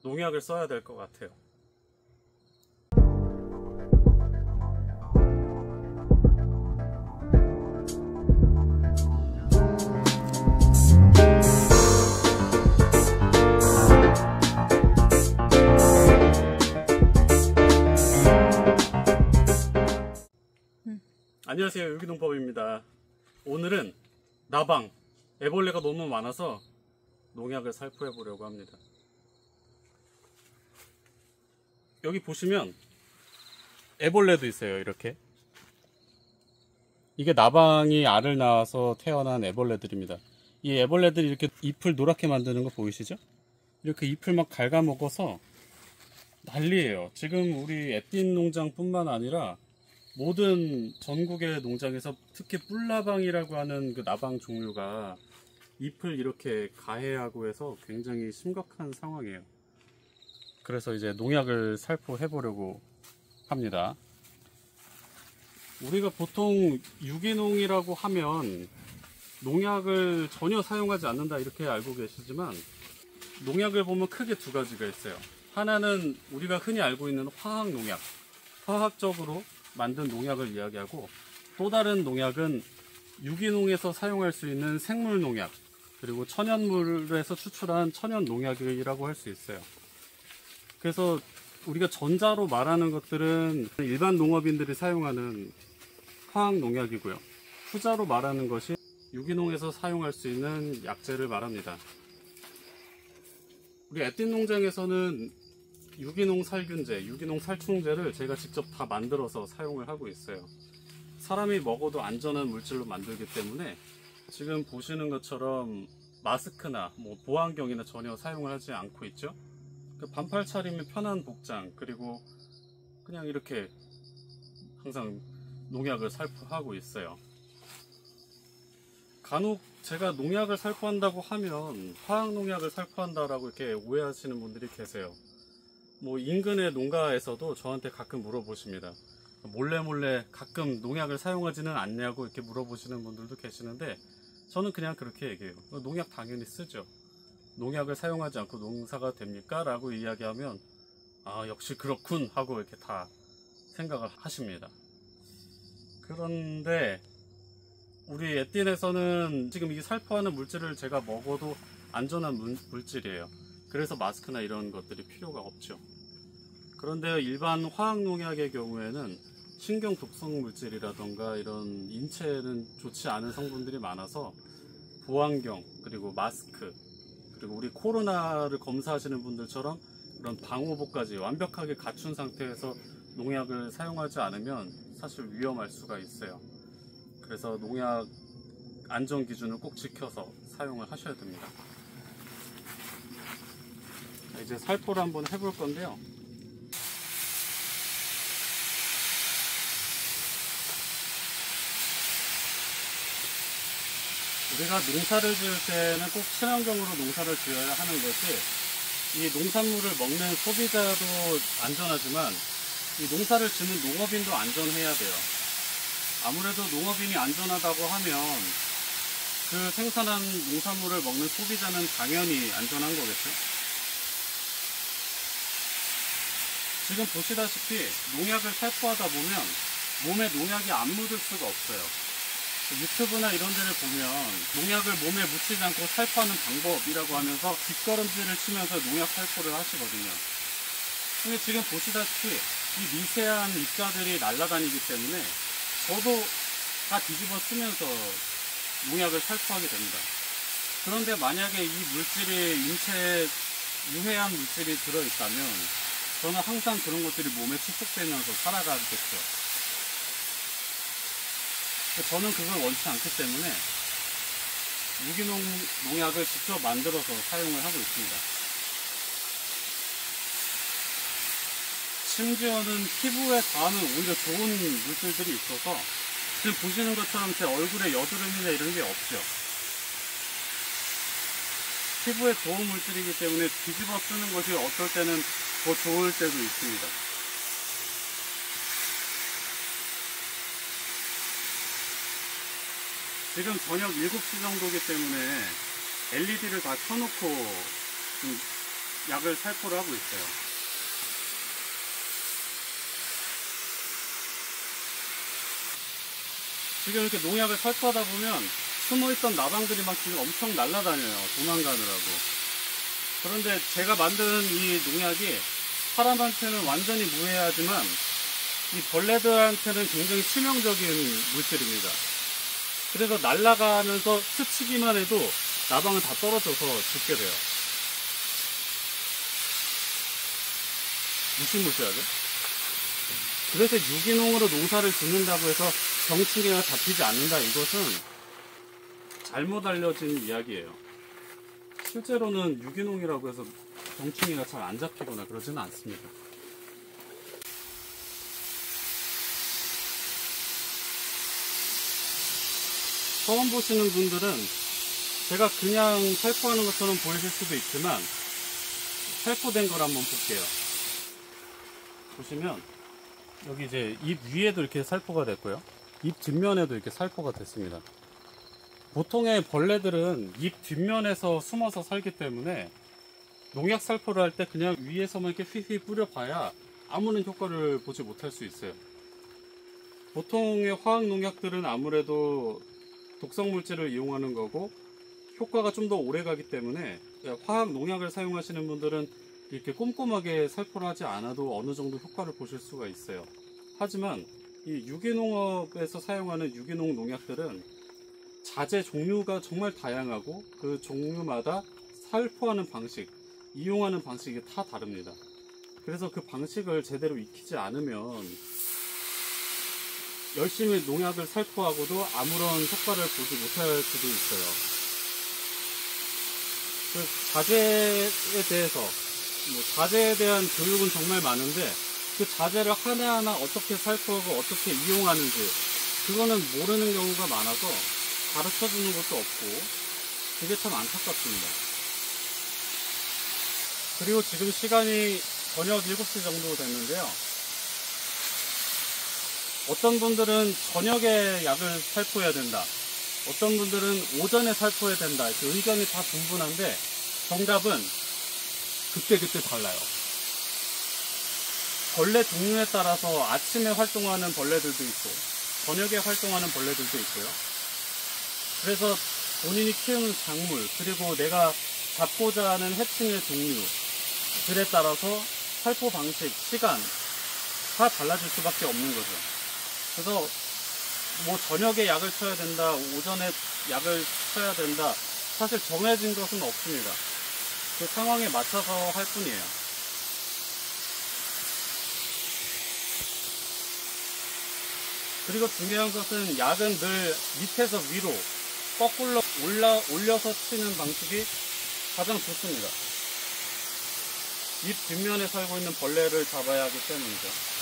농약을 써야 될 것 같아요. 안녕하세요, 유기농법입니다. 오늘은 나방, 애벌레가 너무 많아서 농약을 살포해 보려고 합니다. 여기 보시면 애벌레도 있어요. 이렇게 이게 나방이 알을 낳아서 태어난 애벌레들입니다. 이 애벌레들이 이렇게 잎을 노랗게 만드는 거 보이시죠? 이렇게 잎을 막 갉아먹어서 난리예요. 지금 우리 애띤 농장 뿐만 아니라 모든 전국의 농장에서 특히 뿔나방이라고 하는 그 나방 종류가 잎을 이렇게 가해하고 해서 굉장히 심각한 상황이에요. 그래서 이제 농약을 살포해 보려고 합니다. 우리가 보통 유기농이라고 하면 농약을 전혀 사용하지 않는다 이렇게 알고 계시지만, 농약을 보면 크게 두 가지가 있어요. 하나는 우리가 흔히 알고 있는 화학 농약, 화학적으로 만든 농약을 이야기하고, 또 다른 농약은 유기농에서 사용할 수 있는 생물 농약, 그리고 천연물에서 추출한 천연 농약이라고 할 수 있어요. 그래서 우리가 전자로 말하는 것들은 일반 농업인들이 사용하는 화학 농약이고요, 후자로 말하는 것이 유기농에서 사용할 수 있는 약재를 말합니다. 우리 애띤 농장에서는 유기농 살균제, 유기농 살충제를 제가 직접 다 만들어서 사용을 하고 있어요. 사람이 먹어도 안전한 물질로 만들기 때문에 지금 보시는 것처럼 마스크나 보안경이나 전혀 사용을 하지 않고 있죠. 반팔 차림의 편한 복장, 그리고 그냥 이렇게 항상 농약을 살포하고 있어요. 간혹 제가 농약을 살포한다고 하면 화학 농약을 살포한다라고 이렇게 오해하시는 분들이 계세요. 인근의 농가에서도 저한테 가끔 물어보십니다. 몰래 가끔 농약을 사용하지는 않냐고 이렇게 물어보시는 분들도 계시는데, 저는 그냥 그렇게 얘기해요. 농약 당연히 쓰죠. 농약을 사용하지 않고 농사가 됩니까? 라고 이야기하면 아, 역시 그렇군 하고 이렇게 다 생각을 하십니다. 그런데 우리 애띤에서는 지금 이 살포하는 물질을 제가 먹어도 안전한 물질이에요. 그래서 마스크나 이런 것들이 필요가 없죠. 그런데 일반 화학 농약의 경우에는 신경 독성 물질이라던가 이런 인체에는 좋지 않은 성분들이 많아서 보안경, 그리고 마스크, 그리고 우리 코로나를 검사하시는 분들처럼 그런 방호복까지 완벽하게 갖춘 상태에서 농약을 사용하지 않으면 사실 위험할 수가 있어요. 그래서 농약 안전 기준을 꼭 지켜서 사용을 하셔야 됩니다. 이제 살포를 한번 해볼 건데요. 우리가 농사를 지을 때는 꼭 친환경으로 농사를 지어야 하는 것이, 이 농산물을 먹는 소비자도 안전하지만 이 농사를 짓는 농업인도 안전해야 돼요. 아무래도 농업인이 안전하다고 하면 그 생산한 농산물을 먹는 소비자는 당연히 안전한 거겠죠. 지금 보시다시피 농약을 살포하다 보면 몸에 농약이 안 묻을 수가 없어요. 유튜브나 이런 데를 보면 농약을 몸에 묻히지 않고 살포하는 방법이라고 하면서 뒷걸음질을 치면서 농약 살포를 하시거든요. 근데 지금 보시다시피 이 미세한 입자들이 날아다니기 때문에 저도 다 뒤집어 쓰면서 농약을 살포하게 됩니다. 그런데 만약에 이 물질이 인체에 유해한 물질이 들어있다면 저는 항상 그런 것들이 몸에 축적되면서 살아가겠죠. 저는 그걸 원치 않기 때문에 유기농 농약을 직접 만들어서 사용을 하고 있습니다. 심지어는 피부에 닿으면 오히려 좋은 물질들이 있어서 지금 보시는 것처럼 제 얼굴에 여드름이나 이런 게 없죠. 피부에 좋은 물질이기 때문에 뒤집어 쓰는 것이 어떨 때는 더 좋을 때도 있습니다. 지금 저녁 7시 정도이기 때문에 LED를 다 켜놓고 약을 살포를 하고 있어요. 지금 이렇게 농약을 살포하다 보면 숨어있던 나방들이 막 지금 엄청 날아다녀요. 도망가느라고. 그런데 제가 만든 이 농약이 사람한테는 완전히 무해하지만 이 벌레들한테는 굉장히 치명적인 물질입니다. 그래서 날아가면서 스치기만 해도 나방은 다 떨어져서 죽게 돼요. 무시무시하죠? 그래서 유기농으로 농사를 짓는다고 해서 병충해가 잡히지 않는다, 이것은 잘못 알려진 이야기예요. 실제로는 유기농이라고 해서 병충해가 잘 안 잡히거나 그러지는 않습니다. 처음 보시는 분들은 제가 그냥 살포하는 것처럼 보이실 수도 있지만 살포된 걸 한번 볼게요. 보시면 여기 이제 잎 위에도 이렇게 살포가 됐고요. 잎 뒷면에도 이렇게 살포가 됐습니다. 보통의 벌레들은 잎 뒷면에서 숨어서 살기 때문에 농약 살포를 할 때 그냥 위에서만 이렇게 휘휘 뿌려봐야 아무런 효과를 보지 못할 수 있어요. 보통의 화학 농약들은 아무래도 독성 물질을 이용하는 거고 효과가 좀 더 오래 가기 때문에 화학 농약을 사용하시는 분들은 이렇게 꼼꼼하게 살포를 하지 않아도 어느 정도 효과를 보실 수가 있어요. 하지만 이 유기농업에서 사용하는 유기농 농약들은 자재 종류가 정말 다양하고 그 종류마다 살포하는 방식, 이용하는 방식이 다 다릅니다. 그래서 그 방식을 제대로 익히지 않으면 열심히 농약을 살포하고도 아무런 효과를 보지 못할 수도 있어요. 그 자재에 대해서 자재에 대한 교육은 정말 많은데 그 자재를 하나하나 어떻게 살포하고 어떻게 이용하는지 그거는 모르는 경우가 많아서 가르쳐 주는 것도 없고 그게 참 안타깝습니다. 그리고 지금 시간이 저녁 7시 정도 됐는데요. 어떤 분들은 저녁에 약을 살포해야 된다. 어떤 분들은 오전에 살포해야 된다. 이렇게 의견이 다 분분한데 정답은 그때그때 달라요. 벌레 종류에 따라서 아침에 활동하는 벌레들도 있고 저녁에 활동하는 벌레들도 있고요. 그래서 본인이 키우는 작물 그리고 내가 잡고자 하는 해충의 종류들에 따라서 살포 방식, 시간 다 달라질 수밖에 없는 거죠. 그래서 뭐 저녁에 약을 쳐야 된다, 오전에 약을 쳐야 된다, 사실 정해진 것은 없습니다. 그 상황에 맞춰서 할 뿐이에요. 그리고 중요한 것은 약은 늘 밑에서 위로 거꾸로 올려서 치는 방식이 가장 좋습니다. 잎 뒷면에 살고 있는 벌레를 잡아야 하기 때문이죠.